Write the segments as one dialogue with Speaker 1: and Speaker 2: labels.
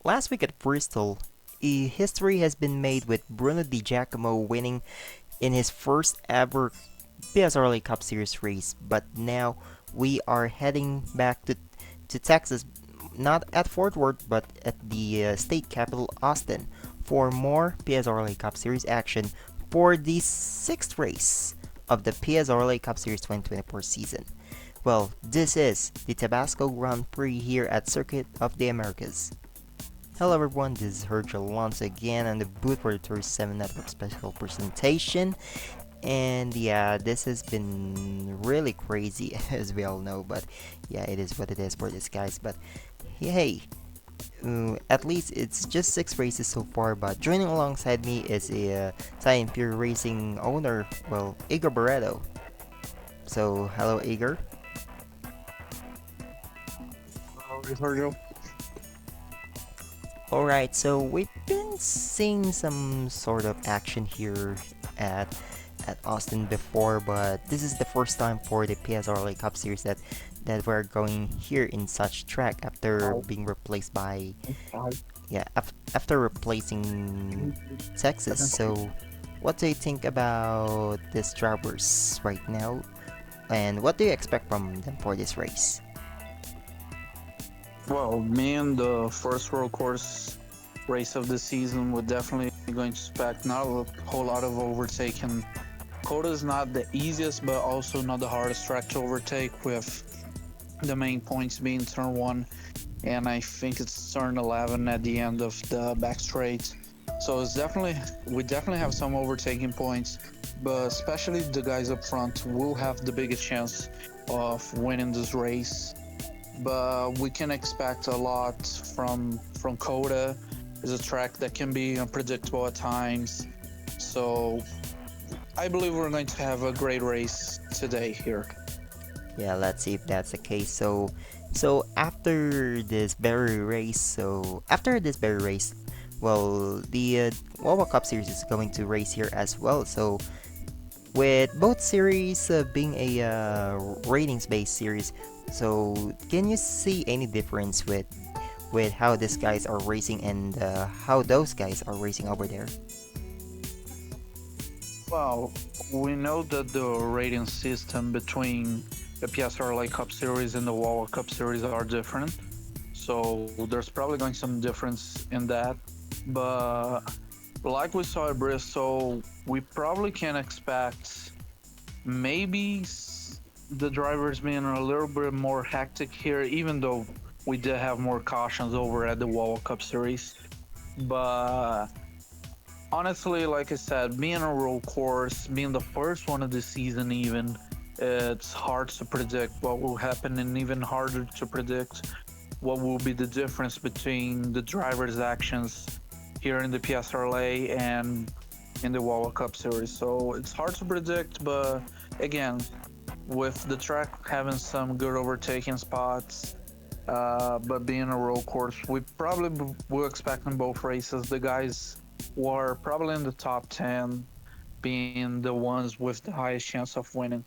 Speaker 1: last week at Bristol, history has been made with Bruno Di Giacomo winning in his first ever PSRLA Cup Series race. But now we are heading back to Texas, not at Fort Worth, but at the state capital, Austin, for more PSRLA Cup Series action for the sixth race of the PSRLA Cup Series 2024 season. Well, this is the Tabasco Grand Prix here at Circuit of the Americas. Hello everyone, this is Hergel once again on the booth for the Tourist 7 Network special presentation. And yeah, this has been really crazy as we all know, but yeah, it is what it is for this guys. But hey, at least it's just 6 races so far, but joining alongside me is a Scion Pure Racing owner, well, Igor Barreto. So, hello Igor.
Speaker 2: Sergio.
Speaker 1: Alright, so we've been seeing some sort of action here at Austin before, but this is the first time for the PSRLA Cup Series that we're going here in such track after being replaced by after replacing Texas. So what do you think about these drivers right now, and what do you expect from them for this race?
Speaker 2: Well, me and the first world course race of the season would definitely going to expect not a whole lot of overtaking. Coda is not the easiest, but also not the hardest track to overtake, with the main points being turn 1, and I think it's turn 11 at the end of the back straight. So we definitely have some overtaking points, but especially the guys up front will have the biggest chance of winning this race. But we can expect a lot from Coda. It's a track that can be unpredictable at times. So I believe we're going to have a great race today here.
Speaker 1: Yeah, let's see if that's the case. So after this very race, well, the Wawa Cup Series is going to race here as well. So with both series being a ratings-based series, so can you see any difference with how these guys are racing and how those guys are racing over there?
Speaker 2: Well, we know that the rating system between the PSRLA Cup Series and the Wawa Cup Series are different. So there's probably going to be some difference in that. But like we saw at Bristol, we probably can expect maybe the drivers being a little bit more hectic here, even though we did have more cautions over at the Wawa Cup Series. But honestly, like I said, being a road course, being the first one of the season even, it's hard to predict what will happen, and even harder to predict what will be the difference between the drivers' actions here in the PSRLA and in the Wawa Cup Series. So it's hard to predict, but again, with the track having some good overtaking spots, but being a road course, we probably will expect in both races the guys who are probably in the top 10 being the ones with the highest chance of winning.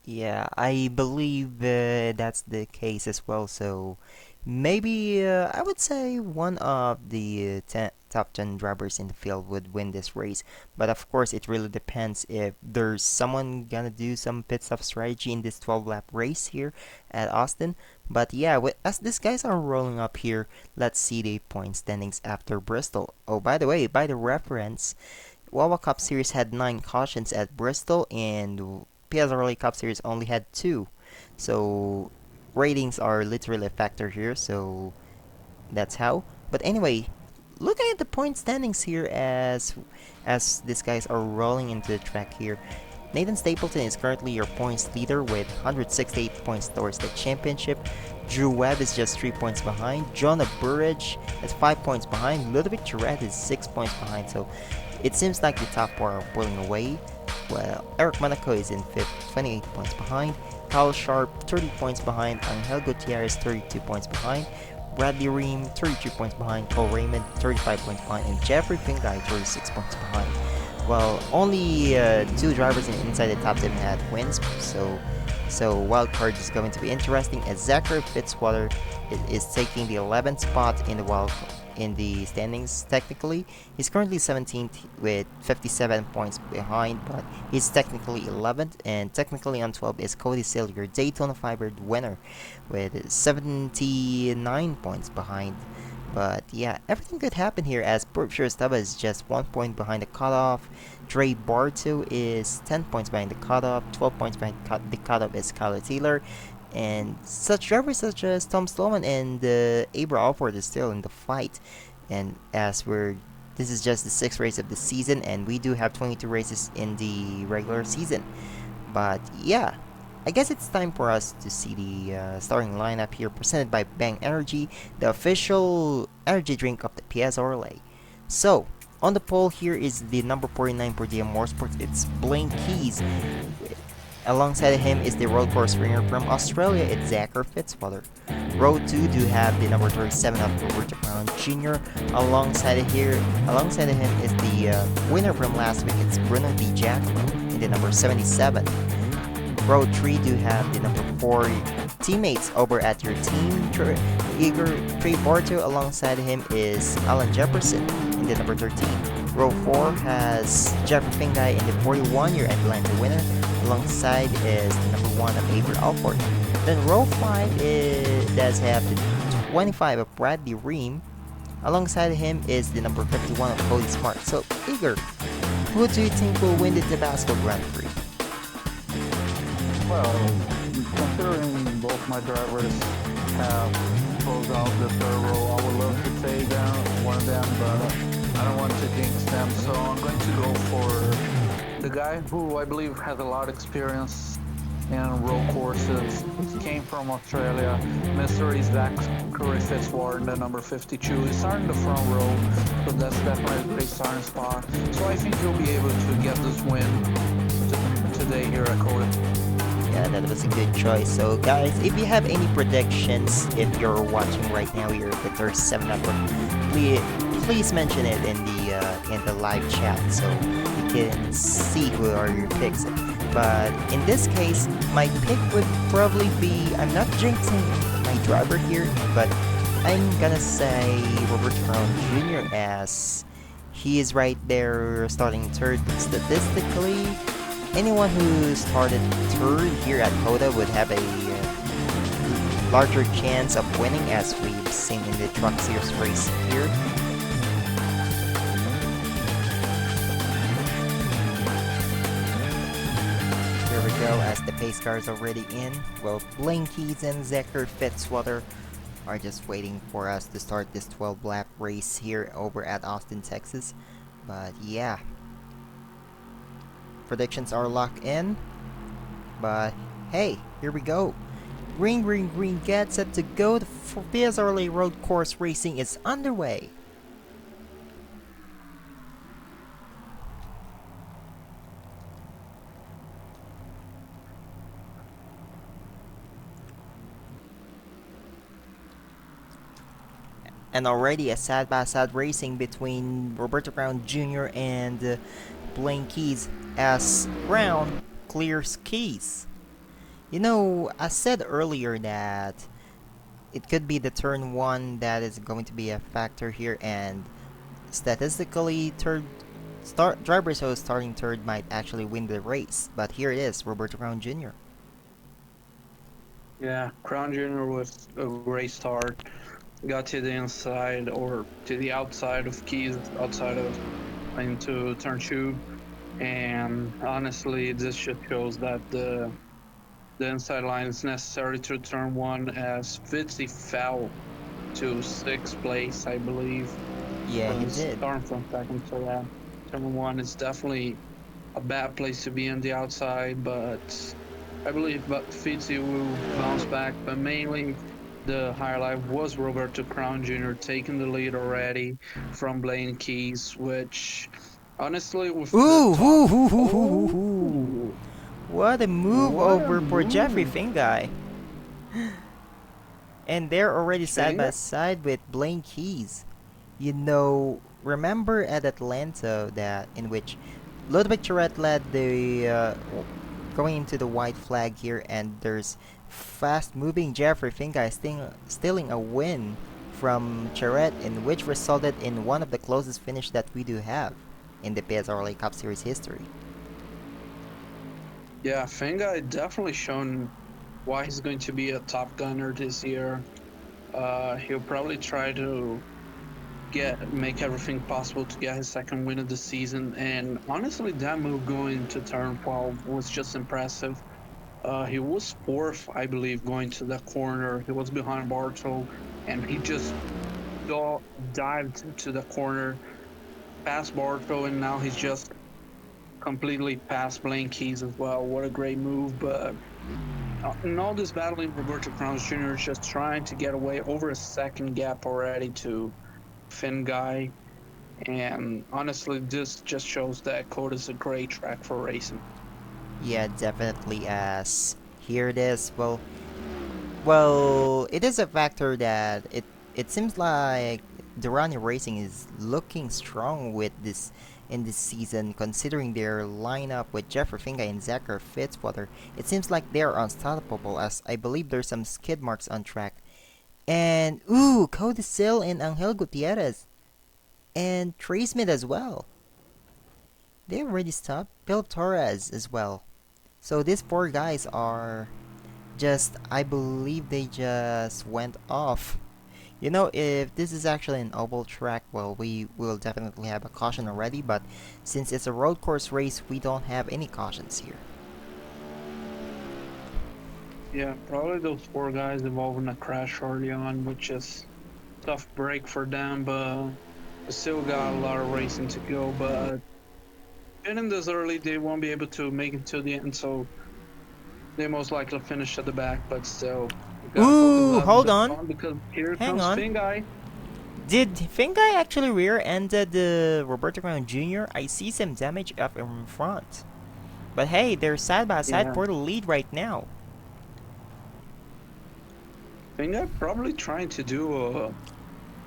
Speaker 1: Yeah, I believe that's the case as well. So maybe I would say one of the top 10 drivers in the field would win this race. But of course, it really depends if there's someone gonna do some pit stop strategy in this 12 lap race here at Austin. But yeah, as these guys are rolling up here, let's see the point standings after Bristol. Oh, by the way, by the reference, Wawa Cup Series had 9 cautions at Bristol, and PSRLA Cup Series only had 2. So ratings are literally a factor here, so that's how. But anyway, looking at the point standings here as these guys are rolling into the track here. Nathan Stapleton is currently your points leader with 168 points towards the championship. Drew Webb is just 3 points behind. Jonah Burridge is 5 points behind. Ludovic Tourette is 6 points behind. So it seems like the top 4 are pulling away. Well, Eric Monaco is in 5th, 28 points behind. Kyle Sharp, 30 points behind. Angel Gutierrez, 32 points behind. Bradley Ream, 32 points behind. Cole Raymond, 35 points behind. And Jeffrey Pingai, 36 points behind. Well, only 2 drivers inside the top 10 had wins, so So wild card is going to be interesting as Zachary Fitzwater is taking the 11th spot in the standings. Technically, he's currently 17th with 57 points behind, but he's technically 11th, and technically on 12 is Cody Seal, your Daytona 500 winner, with 79 points behind. But yeah, everything could happen here as Berkshire Stubba is just 1 point behind the cutoff. Dre Bartu is 10 points behind the cutoff. 12 points behind the cutoff is Kyler Taylor. And such drivers such as Tom Sloman and Abra Alford is still in the fight. And this is just the sixth race of the season, and we do have 22 races in the regular season. But yeah, I guess it's time for us to see the starting lineup here, presented by Bang Energy, the official energy drink of the PSRLA. So, on the pole here is the number 49 for DM Motorsports. It's Blaine Keys. Alongside of him is the road course winner from Australia. It's Zachary Fitzwater. Row 2 do have the number 37 of Roberto Brown Jr. Alongside of him is the winner from last week. It's Bruno Di Giacomo in the number 77. Row 3 do have the number 4 teammates over at your team. Igor Trey Barto alongside him is Alan Jefferson in the number 13. Row 4 has Jeffrey Fingai in the 41-year Atlanta winner. Alongside is the number 1 of Avery Alford. Then row 5 does have the 25 of Bradley Ream. Alongside him is the number 51 of Cody Smart. So, Igor, who do you think will win the Tabasco Grand Prix?
Speaker 2: Well, considering both my drivers have closed out the third row, I would love to say one of them, but I don't want to jinx them, so I'm going to go for the guy who I believe has a lot of experience in road courses. He came from Australia, Mr. Zachary Fitzwater, the number 52. He's starting the front row, so that's definitely a great starting spot. So I think he'll be able to get this win today here at Coda.
Speaker 1: Yeah, that was a good choice. So, guys, if you have any predictions, if you're watching right now, you're the 37 number, please mention it in the live chat so we can see who are your picks. But in this case, my pick would probably be, I'm not jinxing my driver here, but I'm gonna say Robert Brown Jr. as he is right there starting third. But statistically, anyone who started third here at Coda would have a larger chance of winning, as we've seen in the Truck Series race here. Here we go, as the pace car is already in. Well, Blaine Keys and Zachary Fitzwater are just waiting for us to start this 12-lap race here over at Austin, Texas. But yeah, predictions are locked in, but hey, here we go. Green, green, green, get set to go. The PSRLA road course racing is underway. And already a side-by-side racing between Roberto Brown Jr. and Blaine Keys as Brown clears Keys. You know, I said earlier that it could be the turn 1 that is going to be a factor here, and statistically, drivers who are starting third might actually win the race. But here it is, Roberto Brown Jr.
Speaker 2: Yeah, Crown Jr. with a great start. Got to the inside or to the outside of Keys, outside of into turn 2. And honestly, this just shows that the inside line is necessary to turn 1, as Fitzy fell to 6th place, I believe.
Speaker 1: Yeah, he
Speaker 2: Was
Speaker 1: did.
Speaker 2: starting from second, so yeah, turn 1 is definitely a bad place to be on the outside, but I believe Fitzy will bounce back. But mainly, the highlight was Roberto Crown Jr. taking the lead already from Blaine Keys, which honestly with
Speaker 1: Ooh,
Speaker 2: the top,
Speaker 1: what a move
Speaker 2: what a
Speaker 1: over for Jeffrey
Speaker 2: move!
Speaker 1: Fingai. And they're already side by
Speaker 2: Finger?
Speaker 1: side with Blaine Keys. You know, remember at Atlanta that in which Ludwig Tourette led the going into the white flag here, and there's fast-moving Jeffrey Finga stealing a win from Charette, in which resulted in one of the closest finish that we do have in the PSRLA Cup Series history.
Speaker 2: Yeah, Fengai definitely shown why he's going to be a top gunner this year. He'll probably try to make everything possible to get his second win of the season. And honestly, that move going to turn 12 was just impressive. He was fourth, I believe, going to the corner. He was behind Bartol, and he just dived to the corner past Bartol, and now he's just completely past Blaine Keys as well. What a great move! But in all this battling, Roberto Crowns Jr. is just trying to get away over a second gap already to Finn Guy. And honestly, this just shows that Code is a great track for racing.
Speaker 1: Yeah, definitely. As here it is. Well, it is a factor that it seems like Durrani Racing is looking strong with this in this season, considering their lineup with Jeffrey Finga and Zachary Fitzwater. It seems like they are unstoppable, as I believe there's some skid marks on track. And ooh, Cody Sill and Angel Gutierrez and Trey Smith as well. They already stopped. Philip Torres as well. So these four guys are just, I believe they just went off. You know, if this is actually an oval track, well, we will definitely have a caution already, but since it's a road course race, we don't have any cautions here.
Speaker 2: Yeah, probably those four guys involved in a crash early on, which is tough break for them, but still got a lot of racing to go. But getting this early, they won't be able to make it to the end, so they most likely finish at the back. But still, we gotta focus
Speaker 1: Ooh,
Speaker 2: on
Speaker 1: hold
Speaker 2: the
Speaker 1: on.
Speaker 2: front because here
Speaker 1: Hang
Speaker 2: comes
Speaker 1: on.
Speaker 2: Fingai.
Speaker 1: Did Fingai actually rear-ended the Roberto Crown Jr.? I see some damage up in front. But hey, they're side by side
Speaker 2: Yeah,
Speaker 1: for the lead right now.
Speaker 2: Fingai probably trying to do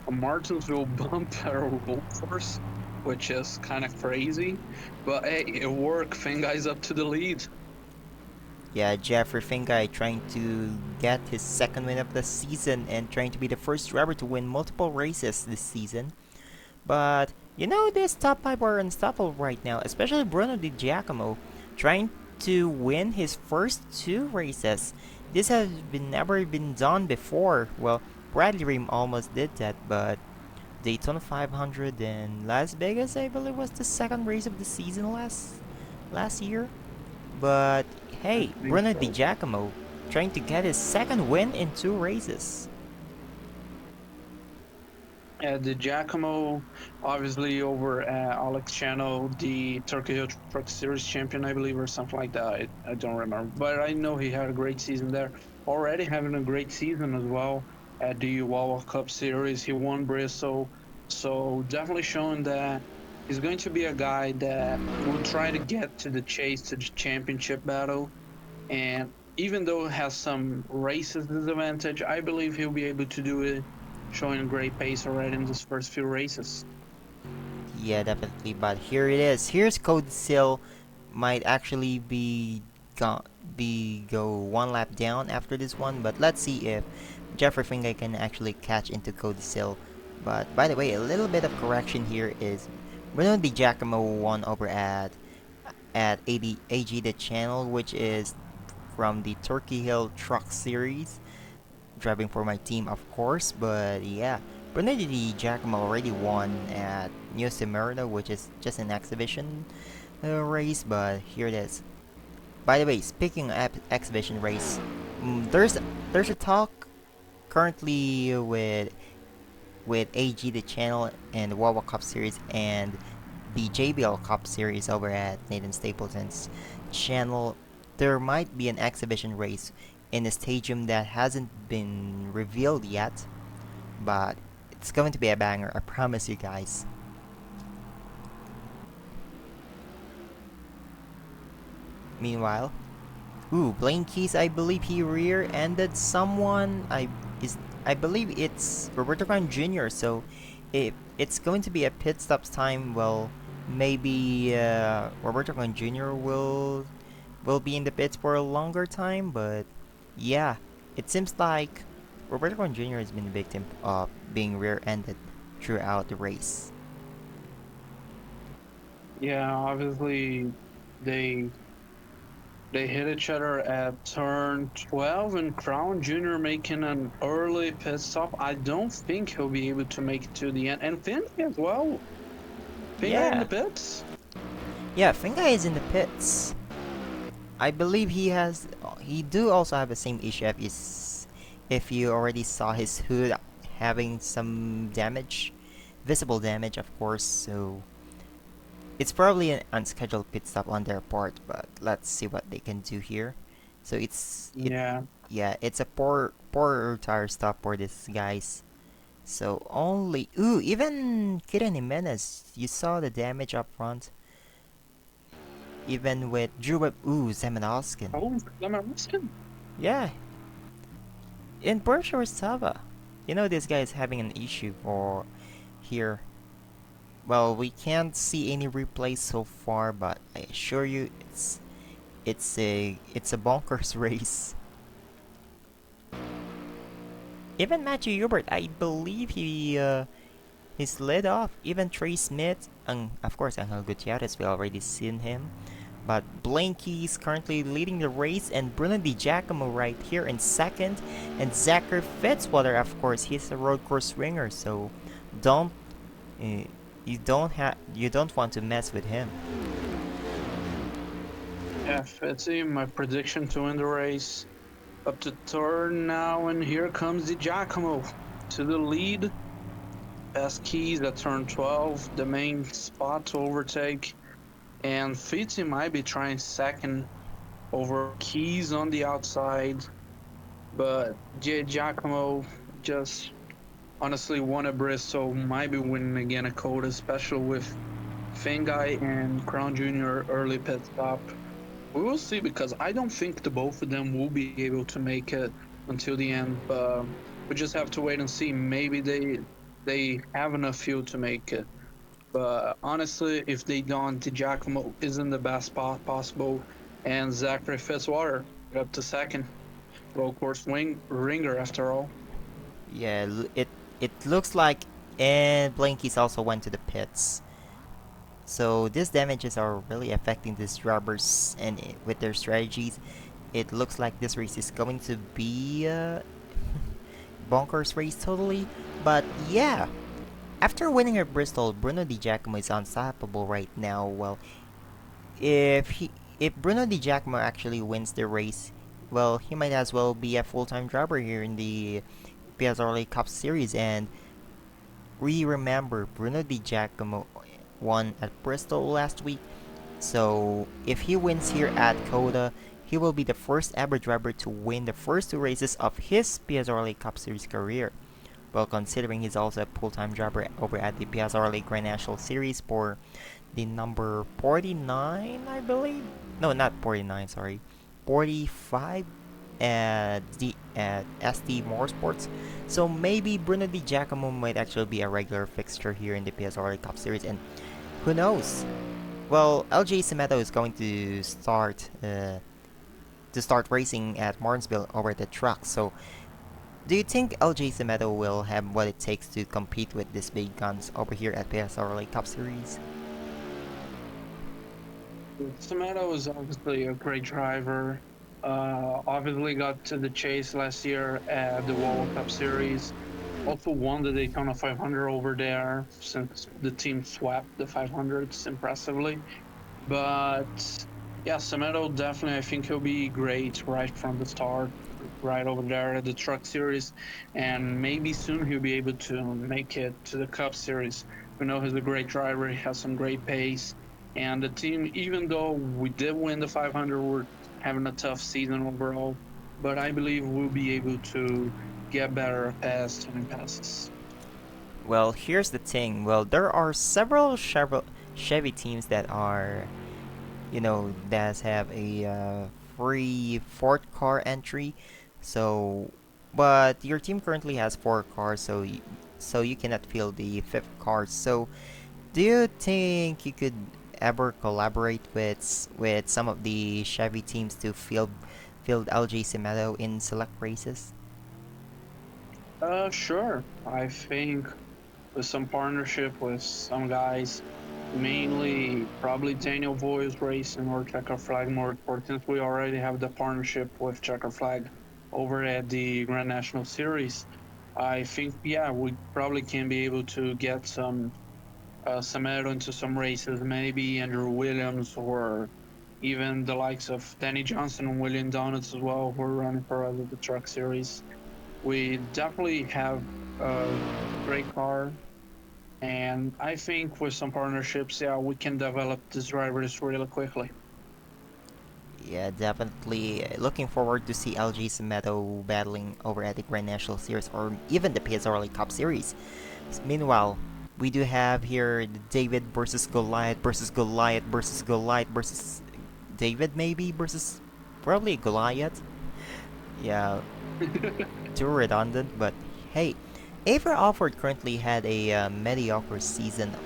Speaker 2: a Martinsville bump at a roll course, which is kind of crazy. But hey, it worked. Fingai's up to the lead.
Speaker 1: Yeah, Jeffrey Fingai trying to get his second win of the season and trying to be the first driver to win multiple races this season. But, you know, this top 5 are unstoppable right now, especially Bruno Di Giacomo trying to win his first 2 races. This has never been done before. Well, Bradley Ream almost did that, but Daytona 500 and Las Vegas, I believe, was the second race of the season last year. But
Speaker 2: I
Speaker 1: hey,
Speaker 2: think
Speaker 1: Bruno Di
Speaker 2: so.
Speaker 1: Giacomo trying to get his second win in 2 races.
Speaker 2: The Giacomo, obviously over Alex Channel, the Turkey Hill Truck Series champion, I believe, or something like that. I don't remember, but I know he had a great season there. Already having a great season as well at the Wawa Cup Series. He won Bristol, so definitely showing that he's going to be a guy that will try to get to the chase to the championship battle. And even though it has some races disadvantage, I believe he'll be able to do it, showing a great pace already in those first few races.
Speaker 1: Yeah, definitely. But here it is. Here's Code Seal. Might actually go 1 lap down after this one. But let's see if Jeffrey Finga can actually catch into Code Seal. But by the way, a little bit of correction here is Bruno Di Giacomo won over at AG the channel, which is from the Turkey Hill Truck Series, driving for my team, of course. But yeah, Bernardini Giacomo already won at New Smyrna, which is just an exhibition race. But here it is. By the way, speaking of exhibition race, there's a talk currently with AG the channel and the Wawa Cup Series and the JBL Cup Series over at Nathan Stapleton's channel. There might be an exhibition race in a stadium that hasn't been revealed yet, but it's going to be a banger, I promise you guys. Meanwhile, ooh, Blaine Keys, I believe he rear-ended someone. I believe it's Roberto Khan Jr. So, if it's going to be a pit stops time, well, maybe Roberto Khan Jr. will will be in the pits for a longer time, but yeah, it seems like Roberto Juan Jr. has been a victim of being rear-ended throughout the race.
Speaker 2: Yeah, obviously they they hit each other at turn 12 and Crown Jr. making an early pit stop. I don't think he'll be able to make it to the end. And Finley as well. Finley in
Speaker 1: Yeah,
Speaker 2: the pits.
Speaker 1: yeah, Finga is in the pits. I believe he do also have the same issue if you already saw his hood having some damage, visible damage, of course. So it's probably an unscheduled pit stop on their part, but let's see what they can do here. So
Speaker 2: Yeah.
Speaker 1: yeah, it's a poor tire stop for these guys. So only even Kiran Jimenez, you saw the damage up front. Even with Drew Webb, Zemanowskin.
Speaker 2: Oh, Lemon.
Speaker 1: Yeah, in Berkshire Sava. You know this guy is having an issue for here. Well, we can't see any replays so far, but I assure you it's a bonkers race. Even Matthew Hubert, I believe he's led off. Even Trey Smith, and of course Angel Gutierrez, we already seen him. But Blanky is currently leading the race, and Bruno Di Giacomo right here in second, and Zachary Fitzwater, of course, he's a road course ringer, so don't uh, you don't want to mess with him.
Speaker 2: Yeah, Fitzy, my prediction to win the race. Up to turn now, and here comes the Giacomo to the lead. Best keys at turn 12, the main spot to overtake. And Fitzy might be trying second over Keys on the outside. But Giacomo just honestly won a Bristol, might be winning again a Coda, especially with Fangai and Crown Jr. early pit stop. We will see because I don't think the both of them will be able to make it until the end. But we just have to wait and see. Maybe they have enough fuel to make it. But honestly, if they don't, the Giacomo is in the best spot possible, and Zachary Fitzwater up to second. Road course ringer after all.
Speaker 1: Yeah, it looks like, and Blanky's also went to the pits. So these damages are really affecting these drivers, and with their strategies, it looks like this race is going to be a bonkers race totally. But yeah, after winning at Bristol, Bruno Di Giacomo is unstoppable right now. Well, if he if Bruno Di Giacomo actually wins the race, well, he might as well be a full-time driver here in the PSRLA Cup Series. And we remember Bruno Di Giacomo won at Bristol last week. So if he wins here at Coda, he will be the first ever driver to win the first two races of his PSRLA Cup Series career. Well, considering he's also a full-time driver over at the PSRLA Grand National Series for the number 49, I believe. No, not 49, sorry. 45 at ST Motorsports. So maybe Bruno Di Giacomo might actually be a regular fixture here in the PSRLA Cup Series, and who knows? Well, LJ Semedo is going to start racing at Martinsville over the truck. So, do you think LJ Semedo will have what it takes to compete with these big guns over here at PSRLA Cup Series?
Speaker 2: Tomato is obviously a great driver. Obviously got to the chase last year at the World Cup Series. Also won the Daytona 500 over there since the team swept the 500s impressively. But yeah, Semedo definitely, I think he'll be great right from the start, right over there at the Truck Series, and maybe soon he'll be able to make it to the Cup Series. We know he's a great driver. He has some great pace, and the team, even though we did win the 500, we're having a tough season overall. But I believe we'll be able to get better past time passes.
Speaker 1: Well, here's the thing. Well, there are several Chevy teams that are, that have a free fourth car entry. So, but your team currently has four cars, so you cannot fill the fifth car. So, do you think you could ever collaborate with some of the Chevy teams to field LJ Meadow in select races?
Speaker 2: Sure. I think with some partnership with some guys, mainly probably Daniel Voy's Racing or Checker Flag Motorsport, since we already have the partnership with Checker Flag over at the Grand National Series. I think, yeah, we probably can be able to get some add into some races, maybe Andrew Williams or even the likes of Danny Johnson and William Donuts as well, who are running for us at the Truck Series. We definitely have a great car, and I think with some partnerships, yeah, we can develop these drivers really quickly.
Speaker 1: Yeah, definitely looking forward to see LG Meadow battling over at the Grand National Series or even the PSRLA Cup Series. Meanwhile, we do have here the David versus Goliath versus Goliath versus David maybe versus probably Goliath. Yeah, too redundant, but hey, Avery Alford currently had a mediocre season.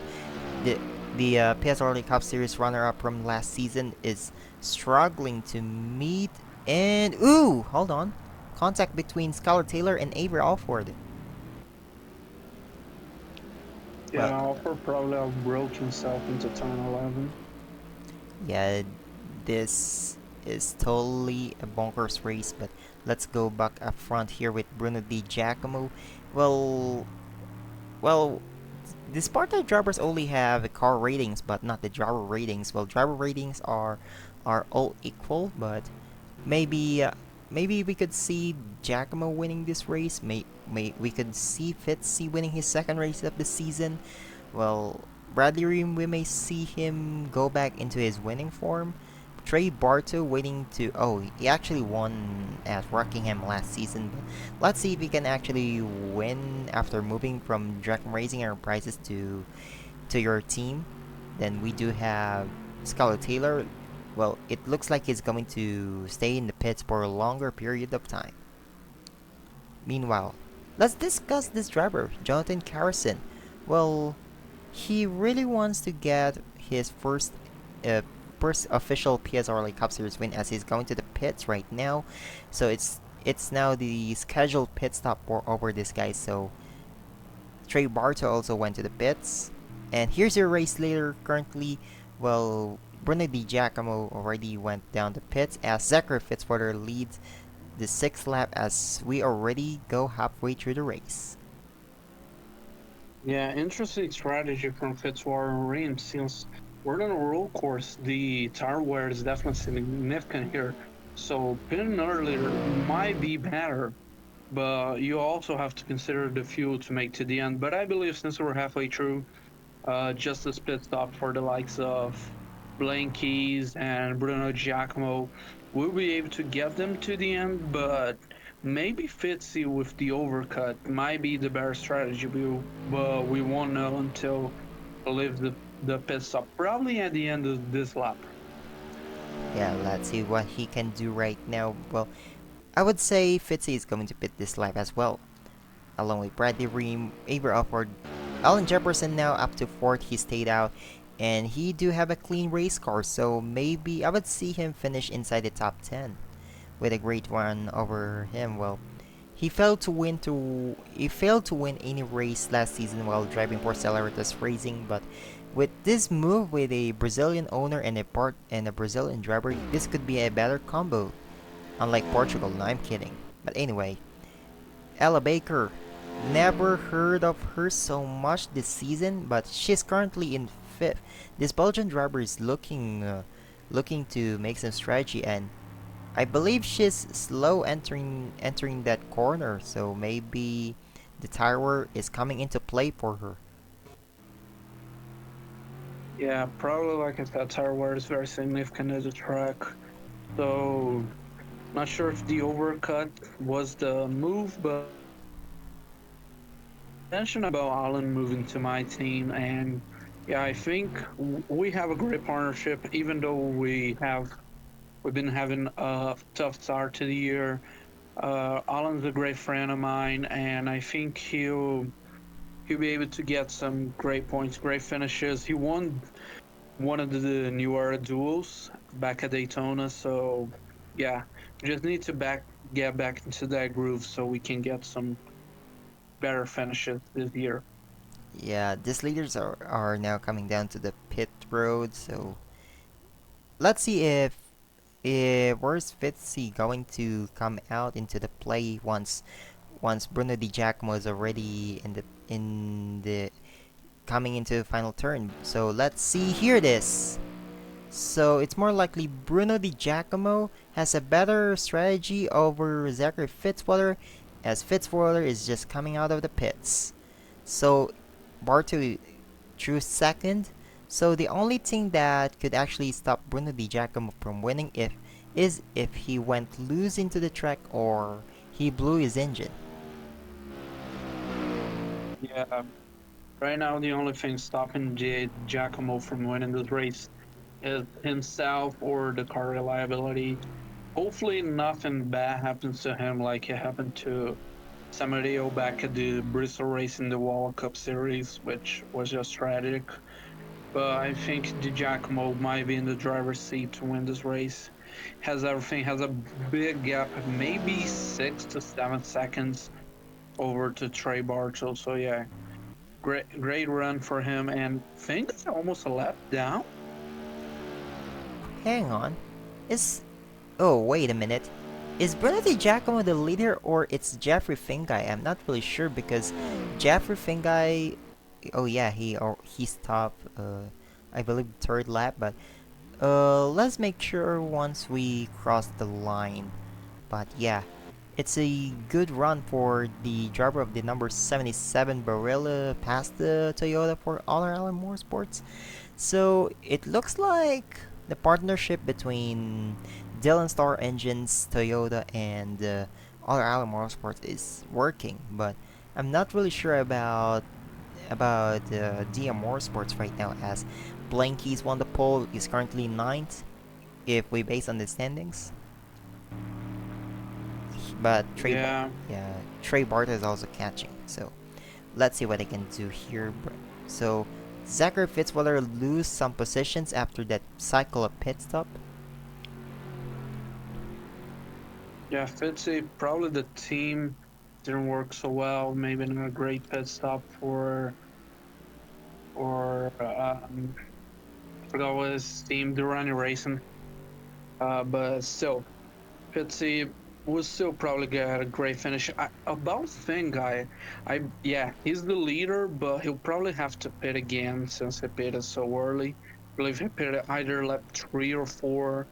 Speaker 1: The the PSRLA Cup Series runner-up from last season is struggling to meet and ooh, hold on, contact between Skylar Taylor and Avery Alford.
Speaker 2: Yeah,
Speaker 1: Well,
Speaker 2: Alford probably broke himself into turn 11.
Speaker 1: yeah, this is totally a bonkers race, but let's go back up front here with Bruno Di Giacomo. Well, well, the Sparta drivers only have car ratings, but not the driver ratings. Well, driver ratings are all equal, but maybe maybe we could see Giacomo winning this race. May we could see Fitzy winning his second race of the season. Well, Bradley Ream, we may see him go back into his winning form. Trey Barto waiting to. Oh, he actually won at Rockingham last season. But let's see if he can actually win after moving from Dragon Racing Enterprises to your team. Then we do have Scarlett Taylor. Well, it looks like he's going to stay in the pits for a longer period of time. Meanwhile, let's discuss this driver, Jonathan Carrison. Well, he really wants to get his uh, first official PSRLA Cup Series win as he's going to the pits right now. So it's now the scheduled pit stop for over this guy. So Trey Barto also went to the pits. And here's your race leader currently. Well, Bruno Di Giacomo already went down the pits as Zachary Fitzwater leads the sixth lap as we already go halfway through the race.
Speaker 2: Yeah, interesting strategy from Fitzwater and Ream. Since we're on a road course, the tire wear is definitely significant here. So pitting earlier might be better, but you also have to consider the fuel to make to the end. But I believe since we're halfway through, just a pit stop for the likes of Blaine Keys and Bruno Giacomo. We'll be able to get them to the end, but maybe Fitzy with the overcut might be the better strategy. But we won't know until we leave the pit stop, probably at the end of this lap.
Speaker 1: Yeah, let's see what he can do right now. Well, I would say Fitzy is going to pit this lap as well, along with Bradley Ream, Avery Alford, Alan Jefferson now up to fourth. He stayed out, and he do have a clean race car, so maybe I would see him finish inside the top 10 with a great run over him. Well, he failed to win any race last season while driving for Celeritas Racing, but with this move with a Brazilian owner and a Brazilian driver, this could be a better combo. Unlike Portugal, no, I'm kidding. But anyway, Ella Baker. Never heard of her so much this season, but she's currently in fifth. This Belgian driver is looking to make some strategy, and I believe she's slow entering that corner. So maybe the tire is coming into play for her.
Speaker 2: Yeah, probably like I said, tire wear is very significant as a track. So not sure if the overcut was the move, but mentioned about Alan moving to my team, and yeah, I think we have a great partnership. Even though we've been having a tough start to the year, Alan's a great friend of mine, and I think he'll be able to get some great points, great finishes. He won. one of the newer duels back at Daytona. So yeah, we just need to get back into that groove so we can get some better finishes this year.
Speaker 1: Yeah, these leaders are now coming down to the pit road, so let's see if where's Fitzy going to come out into the play once Bruno Di Giacomo is already in the coming into the final turn. So let's see. Here it is. So it's more likely Bruno Di Giacomo has a better strategy over Zachary Fitzwater, as Fitzwater is just coming out of the pits. So Bartu drew second. So the only thing that could actually stop Bruno Di Giacomo from winning if he went loose into the track or he blew his engine.
Speaker 2: Yeah, right now the only thing stopping Giacomo from winning this race is himself or the car reliability. Hopefully, nothing bad happens to him like it happened to Samario back at the Bristol race in the World Cup Series, which was just tragic. But I think Di Giacomo might be in the driver's seat to win this race. Has everything, has a big gap, maybe 6 to 7 seconds over to Trey Bartel. So yeah, great run for him, and I think it's almost a lap down.
Speaker 1: Hang on. Is Oh, wait a minute. Is Bruno Di Giacomo the leader or it's Jeffrey Fingai? I'm not really sure because Jeffrey Fingai. Oh yeah, he stopped. I believe third lap, but let's make sure once we cross the line. But yeah, it's a good run for the driver of the number 77 Barilla past the Toyota for All Around Motorsports. So it looks like the partnership between Dylan Star Engines, Toyota, and All Around Motorsports is working, but I'm not really sure about DM Motorsports right now as Blanky's won the pole, is currently ninth if we base on the standings. But
Speaker 2: Yeah,
Speaker 1: Trey Bart is also catching. So let's see what they can do here. So Zachary Fitzwater lose some positions after that cycle of pit stop.
Speaker 2: yeah, Fitzy, probably the team didn't work so well. Maybe not a great pit stop for I forgot what his team, the running racing. But still, Fitzy will still probably get a great finish. About Finn guy, yeah, he's the leader, but he'll probably have to pit again since he pitted so early. I believe he pitted either lap 3 or 4.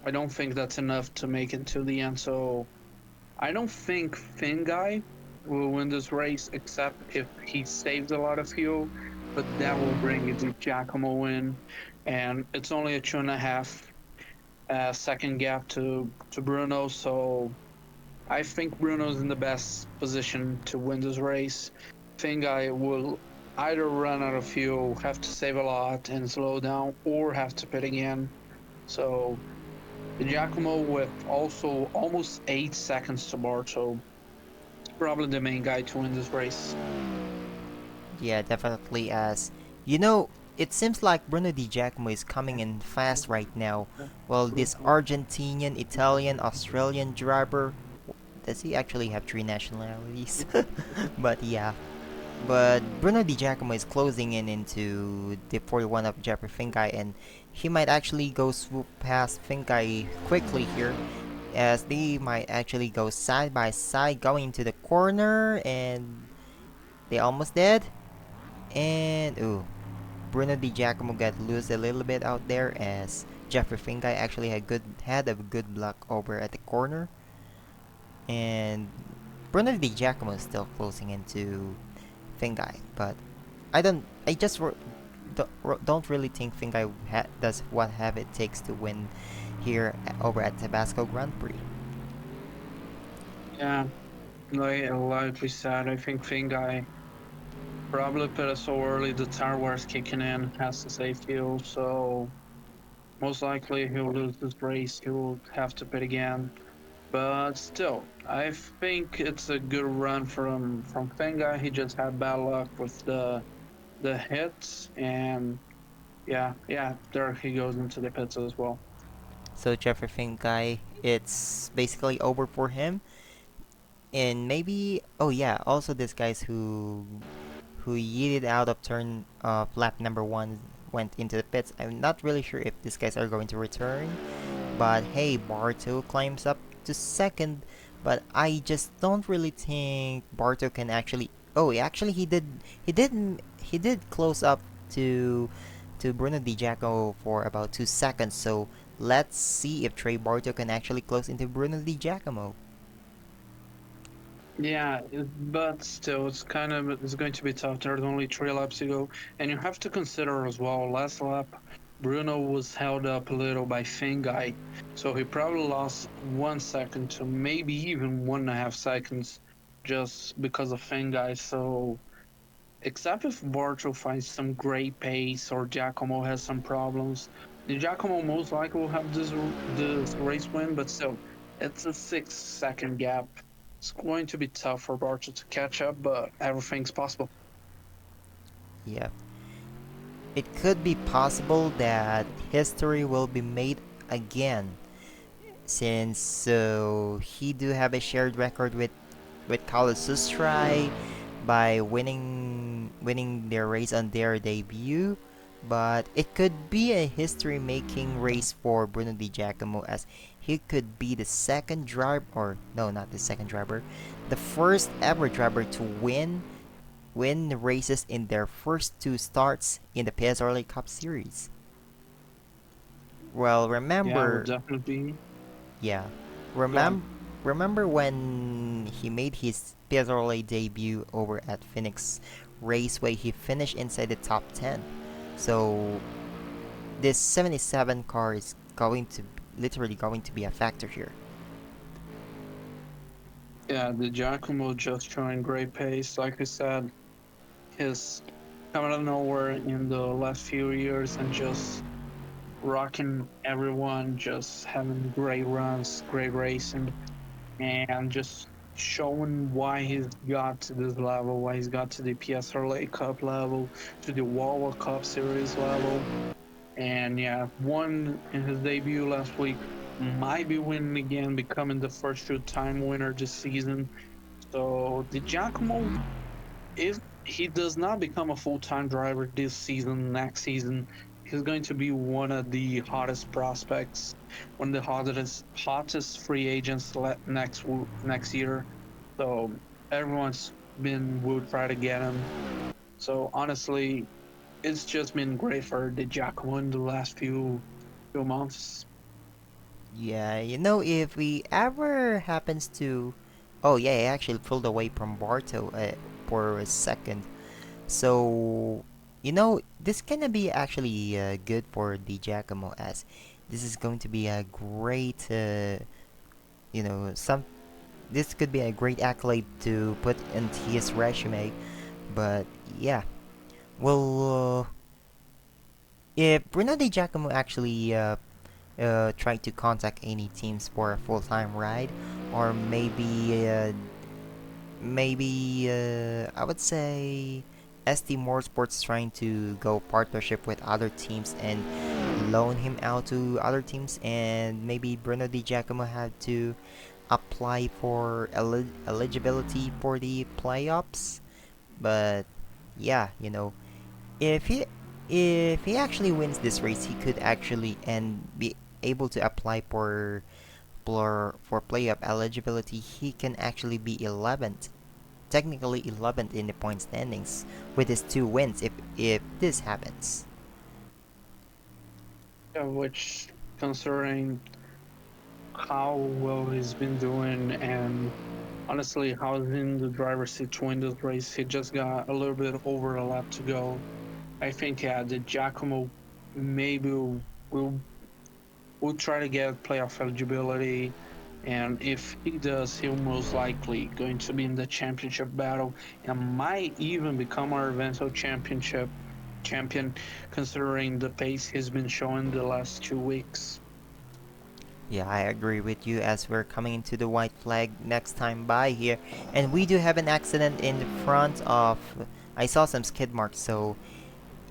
Speaker 2: I don't think that's enough to make it to the end. So I don't think Finn guy will win this race except if he saves a lot of fuel, but that will bring the Giacomo win, and it's only a 2.5 second gap to Bruno. So I think Bruno's in the best position to win this race. Finn guy will either run out of fuel, have to save a lot and slow down, or have to pit again. So Giacomo with also almost 8 seconds to Barto, probably the main guy to win this race.
Speaker 1: Yeah, definitely. As you know, it seems like Bruno Di Giacomo is coming in fast right now. Well, this Argentinian, Italian, Australian driver, does he actually have three nationalities? But yeah, but Bruno Di Giacomo is closing in into the 41 of Jeffrey Finkai, and he might actually go swoop past Finkai quickly here, as they might actually go side by side going into the corner, and they almost dead. And ooh, Bruno Di Giacomo got loose a little bit out there, as Jeffrey Finkai actually had a good block over at the corner, and Bruno Di Giacomo is still closing into Fingai, but I just don't really think Fingai does what have it takes to win here over at Tabasco Grand Prix.
Speaker 2: Yeah, like we said, I think Finn guy probably put it so early the tire wear's kicking in, has to save fuel, so most likely he'll lose this race. He will have to pit again. But still, I think it's a good run from Fenga. He just had bad luck with the hits, and Yeah, there he goes into the pits as well.
Speaker 1: So Jeffrey Fink guy, it's basically over for him. And maybe, oh yeah, also this guy's who yeeted out of turn of lap number one went into the pits. I'm not really sure if these guys are going to return, but hey, Barto climbs up to second, but I just don't really think Barto can actually. Oh, actually, he did close up to Bruno Di Giacomo for about 2 seconds. So let's see if Trey Barto can actually close into Bruno Di Giacomo.
Speaker 2: Yeah, but still, it's going to be tough. There's only 3 laps to go, and you have to consider as well. Last lap, Bruno was held up a little by Finguy, so he probably lost 1 second to maybe even 1.5 seconds just because of Finguy. So except if Bartel finds some great pace or Giacomo has some problems. The Giacomo most likely will have this race win, but still, it's a 6 second gap. It's going to be tough for Bartel to catch up, but everything's possible.
Speaker 1: Yeah, it could be possible that history will be made again since he do have a shared record with Carlos Sustrai by winning their race on their debut, but it could be a history-making race for Bruno Di Giacomo as he could be the second driver, or no, not the second driver, the first ever driver to win races in their first two starts in the PSRLA Cup Series. Well,
Speaker 2: Yeah, would
Speaker 1: remember,
Speaker 2: definitely be.
Speaker 1: yeah,
Speaker 2: Go on.
Speaker 1: remember when he made his PSRLA debut over at Phoenix Raceway? He finished inside the top 10. So this 77 car is going to literally going to be a factor here.
Speaker 2: Yeah, the Giacomo just showing great pace. Like I said, he's coming out of nowhere in the last few years and just rocking everyone, just having great runs, great racing, and just showing why he's got to this level, why he's got to the PSRLA Cup level, to the Wawa Cup Series level. And yeah, won in his debut last week, might be winning again, becoming the first two-time winner this season. So the Giacomo, if he does not become a full-time driver this season, next season, he's going to be one of the hottest prospects, one of the hottest free agents next year. So everyone's been will try to get him. So honestly, it's just been great for the Giacomo in the last few months.
Speaker 1: Yeah, if we ever happens to, oh yeah, he actually pulled away from Barto for a second. So, this gonna be actually good for the Giacomo as this is going to be a great, some this could be a great accolade to put into his resume. But yeah, well, if Bruno Di Giacomo actually try to contact any teams for a full-time ride, or maybe I would say ST Motorsports trying to go partnership with other teams and loan him out to other teams, and maybe Bruno Di Giacomo had to apply for eligibility for the playoffs. But yeah, if he if he actually wins this race, he could actually and be able to apply for playoff eligibility. He can actually be 11th, technically 11th in the point standings with his two wins if this happens.
Speaker 2: Yeah, which considering how well he's been doing and honestly how he's in the driver's seat to win this race, he just got a little bit over a lap to go. I think yeah, the Giacomo maybe will try to get playoff eligibility. And if he does, he'll most likely going to be in the championship battle and might even become our eventual championship champion, considering the pace he's been showing the last 2 weeks.
Speaker 1: Yeah, I agree with you as we're coming into the white flag next time by here. And we do have an accident in the front of. I saw some skid marks, so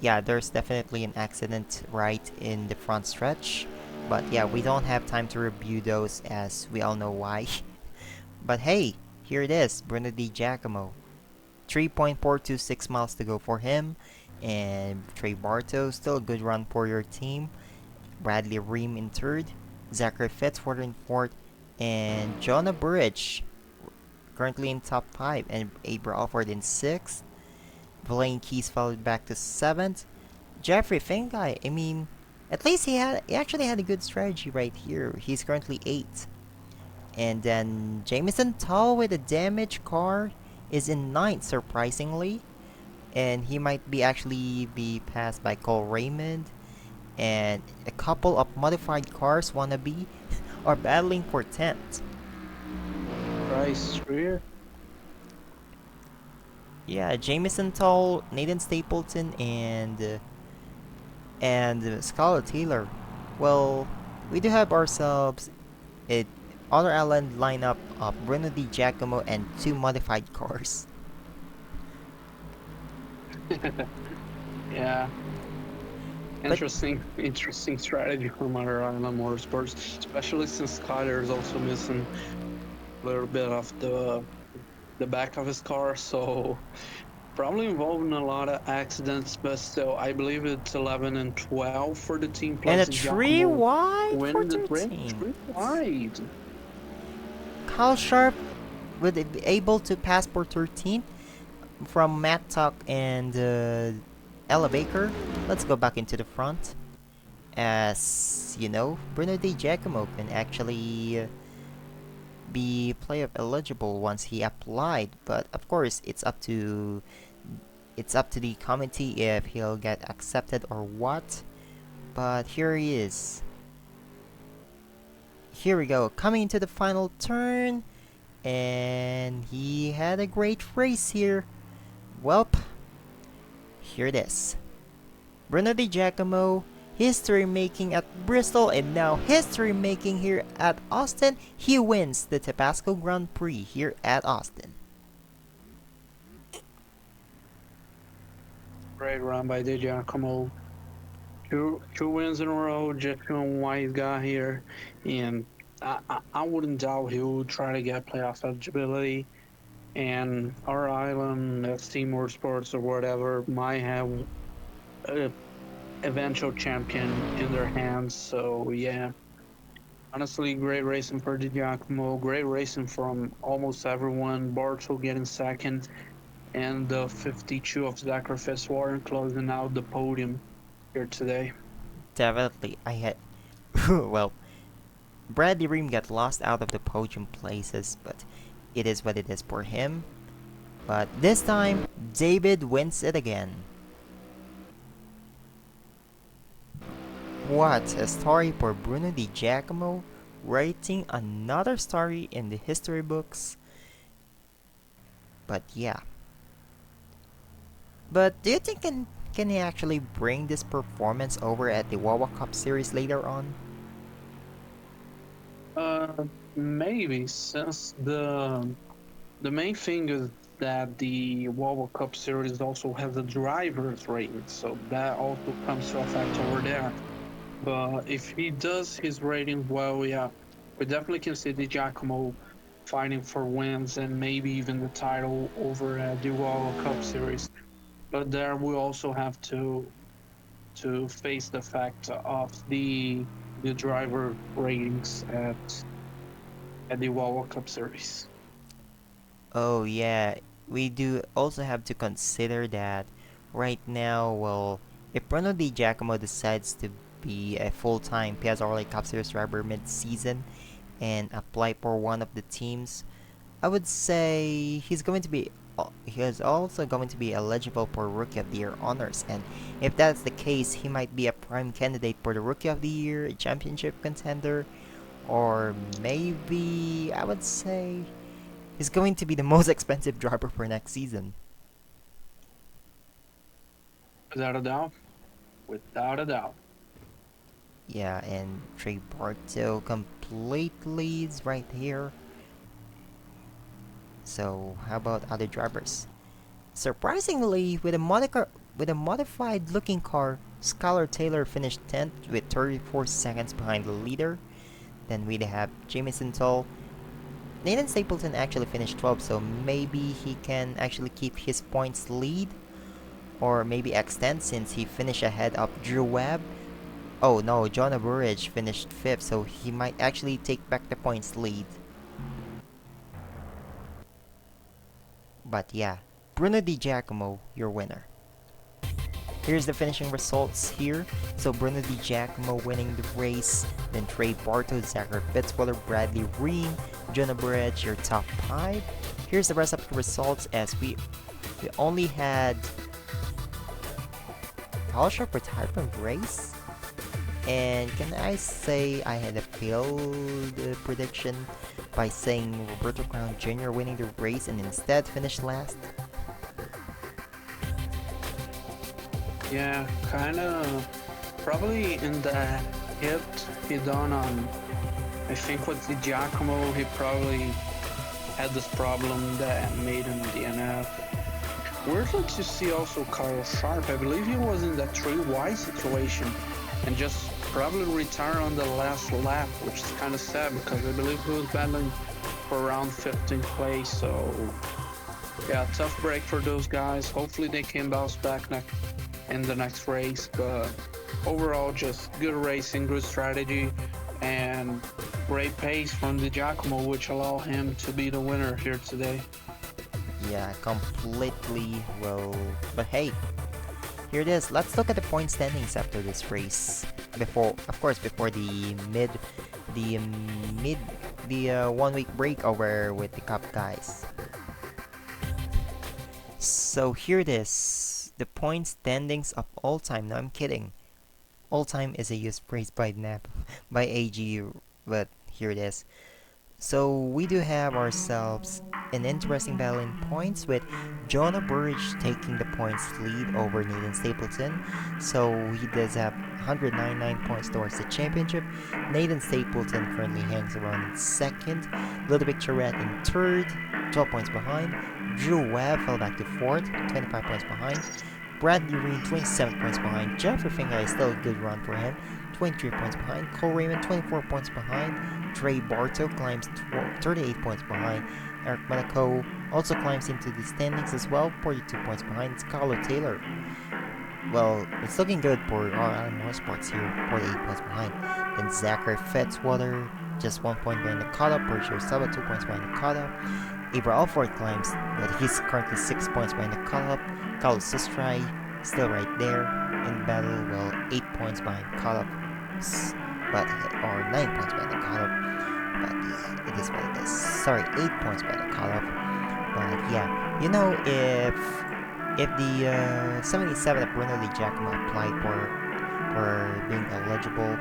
Speaker 1: Yeah, there's definitely an accident right in the front stretch. But yeah, we don't have time to review those as we all know why. But hey, here it is, Bruno Di Giacomo. 3.426 miles to go for him. And Trey Barto, still a good run for your team. Bradley Ream in third. Zachary Fitzwater in fourth. And Jonah Burridge currently in top 5. And Abra Alford in sixth. Blaine Keys followed back to seventh. Jeffrey Fingai, I mean, at least he actually had a good strategy right here. He's currently 8th. And then Jameson Tull with a damaged car is in ninth, surprisingly. And he might be actually be passed by Cole Raymond. And a couple of modified cars wannabe are battling for 10th.
Speaker 2: Bryce Rear.
Speaker 1: Yeah, Jameson Tull, Nathan Stapleton, and Scarlett Taylor. Well, we do have ourselves a other island lineup of Bruno Di Giacomo and 2 modified cars.
Speaker 2: Yeah,
Speaker 1: But
Speaker 2: interesting strategy from our Island Motorsports, especially since Skyler is also missing a little bit of the back of his car, so probably involving a lot of accidents. But still, I believe it's 11 and 12 for the team
Speaker 1: and
Speaker 2: plus
Speaker 1: a
Speaker 2: the
Speaker 1: 3
Speaker 2: Giacomo
Speaker 1: wide for
Speaker 2: winning the race
Speaker 1: 13.
Speaker 2: 3 wide.
Speaker 1: Kyle Sharp would be able to pass for 13 from Matt Tuck and Ella Baker. Let's go back into the front. As you know, Bruno Di Giacomo can actually be playoff eligible once he applied, but of course it's up to the committee if he'll get accepted or what. But here he is. Here we go, coming into the final turn, and he had a great race here. Welp, here it is. Bruno Di Giacomo, history making at Bristol and now history making here at Austin. He wins the Tabasco Grand Prix here at Austin.
Speaker 2: Great run by Di Giacomo. Two wins in a row, just showing why he's got here. And I wouldn't doubt he'll try to get playoff eligibility. And our island, Team Motorsports or whatever, might have a eventual champion in their hands. So yeah, honestly, great racing for Di Giacomo. Great racing from almost everyone. Bartel getting second, and the 52 of Zachary Fitzwater closing out the podium here today.
Speaker 1: Definitely, I had. Well, Bradley Ream got lost out of the podium places, but it is what it is for him. But this time, David wins it again. What a story for Bruno Di Giacomo, writing another story in the history books. But yeah. But do you think can he actually bring this performance over at the Wawa Cup Series later on?
Speaker 2: Maybe since the main thing is that the World Cup Series also has a driver's rating, so that also comes to effect over there. But if he does his rating well, yeah, we definitely can see the Giacomo fighting for wins and maybe even the title over the World Cup Series. But there we also have to face the fact of the driver ratings at the World Cup Series.
Speaker 1: Oh yeah, we do also have to consider that right now, well, if Bruno Di Giacomo decides to be a full-time PSRLA Cup Series driver mid-season and apply for one of the teams, I would say he is also going to be eligible for Rookie of the Year honors, and if that's the case, he might be a prime candidate for the Rookie of the Year, a championship contender, or maybe I would say he's going to be the most expensive driver for next season.
Speaker 2: Without a doubt. Without a doubt.
Speaker 1: Yeah, and Trey Barto completely is right here. So how about other drivers? Surprisingly, with a with a modified looking car, Skylar Taylor finished 10th with 34 seconds behind the leader. Then we have Jamison Toll. Nathan Stapleton actually finished 12th, so maybe he can actually keep his points lead or maybe extend since he finished ahead of Drew Webb. Oh no, Jonah Burridge finished 5th, so he might actually take back the points lead. But yeah, Bruno Di Giacomo, your winner. Here's the finishing results here. So Bruno Di Giacomo winning the race, then Trey Barto, Zachary Fitzwater, Bradley Reen, Jonah Burridge, your top 5. Here's the rest of the results as we only had Talshak retired from the race. And can I say I had a failed prediction by saying Roberto Crown Jr. winning the race and instead finished last?
Speaker 3: Yeah, kind of probably in the hit he done on. I think with the Giacomo, he probably had this problem that made him DNF. Weirdly to see also Kyle Sharp. I believe he was in that 3Y situation and just probably retired on the last lap, which is kind of sad because I believe he was battling for around 15th place. So yeah, tough break for those guys. Hopefully they can bounce back in the next race, but overall just good racing, good strategy, and great pace from the Giacomo, which allow him to be the winner here today.
Speaker 1: Yeah, completely well. But hey, here it is. Let's look at the point standings after this race. Before, of course, before the mid, the 1 week break over with the Cup guys. So here it is. The point standings of all time. No, I'm kidding. All time is a used phrase by NAP, by AG, but here it is. So we do have ourselves an interesting battle in points with Jonah Burridge taking the points lead over Nathan Stapleton. So he does have 199 points towards the championship. Nathan Stapleton currently hangs around in second. Ludovic Charette in third, 12 points behind. Drew Webb fell back to fourth, 25 points behind. Bradley Reen, 27 points behind. Jeffrey Finger is still a good run for him, 23 points behind. Cole Raymond, 24 points behind. Trey Barto climbs 38 points behind. Eric Monaco also climbs into the standings as well, 42 points behind. Skylar Taylor, well, it's looking good for RL Motorsports here, 48 points behind. Then Zachary Fitzwater, just 1 point behind the cutoff. Berkshire Saba, 2 points behind the cutoff. Abra Alford climbs, but he's currently 6 points behind the cutoff. Carlos Sustrai, still right there in battle, well, 8 points behind cutoff, but or 9 points behind the cutoff. But yeah, it is what it is. Sorry, 8 points behind the cutoff. But yeah, you know, if the 77 of Bruno Di Giacomo applied for being eligible,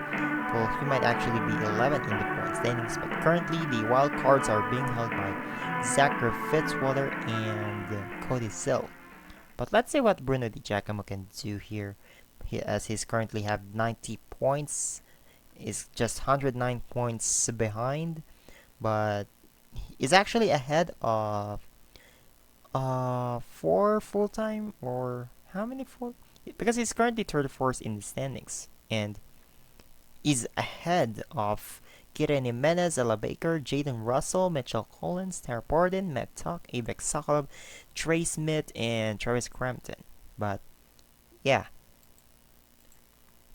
Speaker 1: well, he might actually be 11th in the point standings. But currently, the wild cards are being held by Zachary Fitzwater and Cody Sill. But let's see what Bruno Di Giacomo can do here. As he's currently have 90 points, is just 109 points behind, but is actually ahead of 4 full time or how many full? Because he's currently 34th in the standings and is ahead of Kieran Jimenez, Ella Baker, Jaden Russell, Mitchell Collins, Tara Borden, Matt Tuck, Avex Sokolov, Trey Smith, and Travis Crampton. But yeah,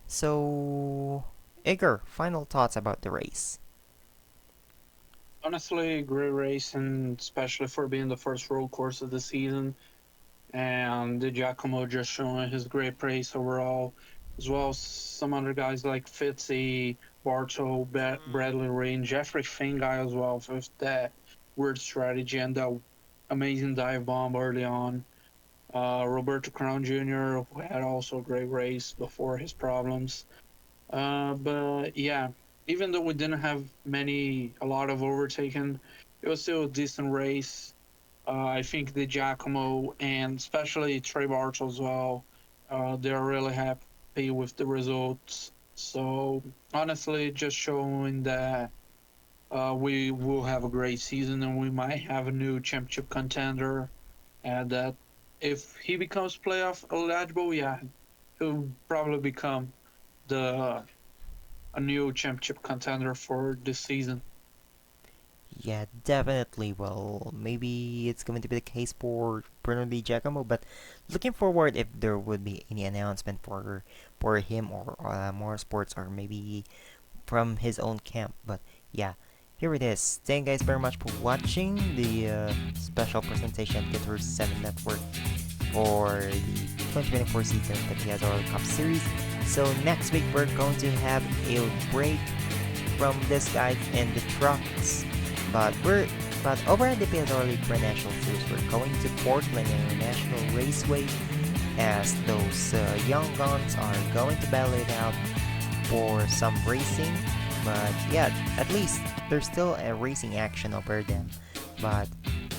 Speaker 1: so Igor, final thoughts about the race.
Speaker 3: Honestly, great race, and especially for being the first road course of the season. And the Giacomo just showing his great pace overall, as well as some other guys like Fitzy, Barto, Bradley Rain, Jeffrey Finguy as well with that weird strategy and that amazing dive bomb early on. Roberto Crown Jr., who had also a great race before his problems. But yeah, even though we didn't have a lot of overtaken, it was still a decent race. I think the Giacomo and especially Trey Bartol as well, they're really happy with the results. So honestly, just showing that we will have a great season and we might have a new championship contender at that. if he becomes playoff eligible, yeah, he'll probably become the a new championship contender for this season.
Speaker 1: Yeah, definitely. Well, maybe it's going to be the case for Bruno Di Giacomo, but looking forward if there would be any announcement for him or more sports or maybe from his own camp. But yeah, here it is. Thank you guys very much for watching the special presentation at Guitar 7 Network for the 2024 season of the PSRLA Cup Series. So next week we're going to have a break from this guys and the trucks. But over at the PSRLA International Series, we're going to Portland International Raceway as those young guns are going to battle it out for some racing. But yeah, at least there's still a racing action over them. But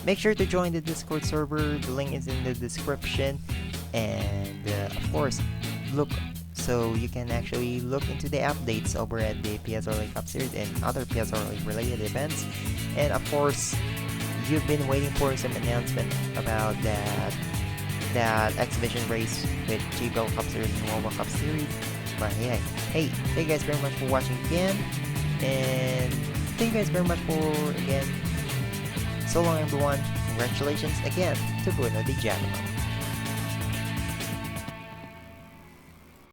Speaker 1: make sure to join the Discord server. The link is in the description. And of course, look so you can actually look into the updates over at the PSRLA Cup Series and other PSRLA related events. And of course, you've been waiting for some announcement about that exhibition race with GBL Cup Series and World Cup Series. But hey, thank you guys very much for watching again, and thank you guys very much for again. So long, everyone. Congratulations again to Bruno Di Giacomo.